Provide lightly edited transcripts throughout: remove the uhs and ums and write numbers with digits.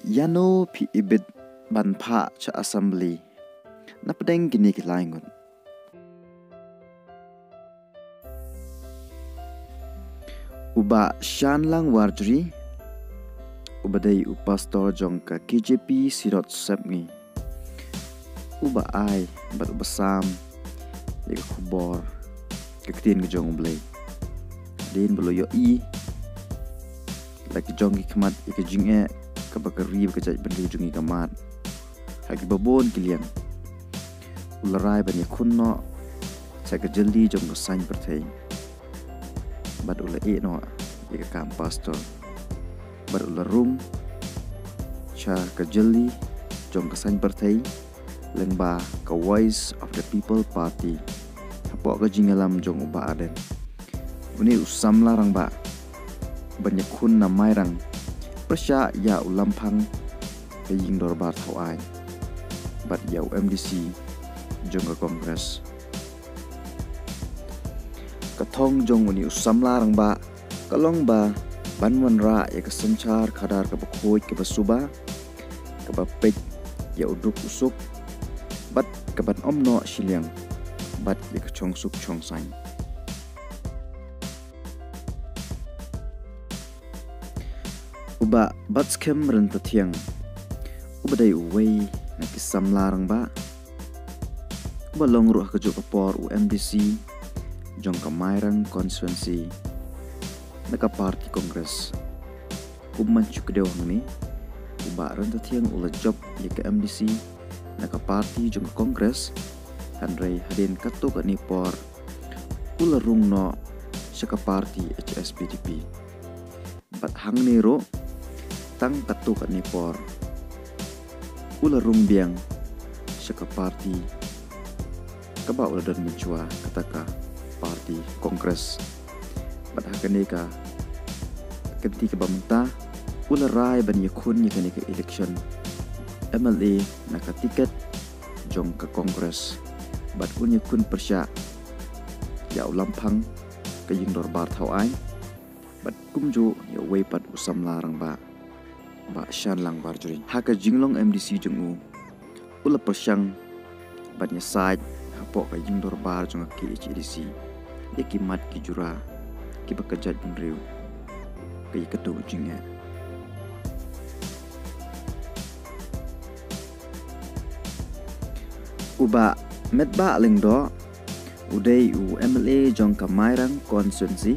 Yano pi ibit ban pha cha assembly na pedeng gini ki laingun. Uba shan lang warjri ubadai upastor jong ka KJP sirot sepngi. Uba ai bat ubasam ya khubor ketin ke jong blay. Din belo yo i lagi jong ki khamat ik jinge ka bakari ka jaj bendu jungi kamat. Hagi babon kiliang. Ularai ban yakunno sa ka jaldi jong sain perthai. Bat ula e no ya kam pastor. Bat ula rung cha ka jaldi jong sain perthai lengba ka Voice of the People Party. Hapo ka jingalam jong uba aden. Uni usam larang ba banyak kun na mairang persya ya ulampang kaying dorbar thawai bat ya MDC jong ka Kongres kathong jong uni usam larang ba kalong ba banwan ra ya ka sanchar khadar ka bakhoi ka basuba ka bapek ya uduk usuk bat ka ban omno shiliang bat ya ka chongsuk chongsang. Uba batskem renta tiang ubadai uwei na kisam larang ba uba long ruh ke juk por UMDC jong kamairang constituency naka party Kongres ubman chuk deu ni uba renta tiang ula job ye ke MDC naka party jong Kongres handrai hadin katuk ani por ula rung no saka party HSPDP bat hang ni ro tang katuk ni por ula rung biang saka party kaba ula don menchua kataka party Kongres bat hakane ka kenti ka bamta ula rai ban yakun ni ka election MLA naka tiket jong ka Kongres bat unya kun persya ya ulampang ka yingdor bar thawai bat kumju ya weipat usam larang ba shan lang barjuri haka jinglong MDC jungu ula persyang batnya side hapok ka jingdor bar jong ki HDC yaki mat ki jura ki bakajat benriu ka ketu jinga uba medba lingdo udai MLA jong ka mairang constituency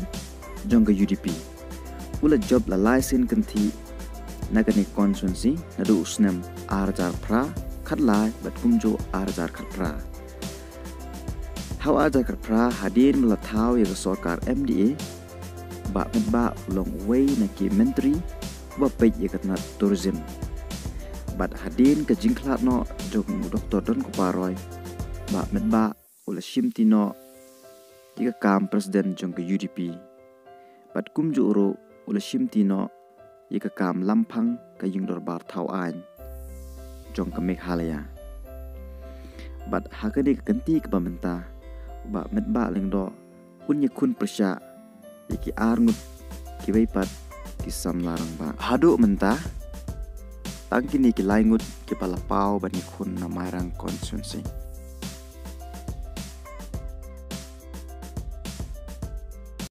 jong ka UDP ula job la license kanti nagani constituency nadu usnem arjar pra khatlai bat kumjo arjar khatra haw arjar khatra hadin melathau ya sarkar MDA ba medba long way na ki menteri ba pej ya katna tourism bat hadin ka jingklat no jong Dr. Don Kuparoy ba medba ula shimtino tiga kam presiden jong ke UDP bat kumjo ro ula shimtino yika kam lampang ka yingdor bar thawai jong ka Meghalaya bat hakani ka kanti ka bamenta ba medba lengdo unya kun persya yiki arngut ki weipat ki samlarang ba hadu menta tangkini ki laingut ki palapau bani kun na mairang constituency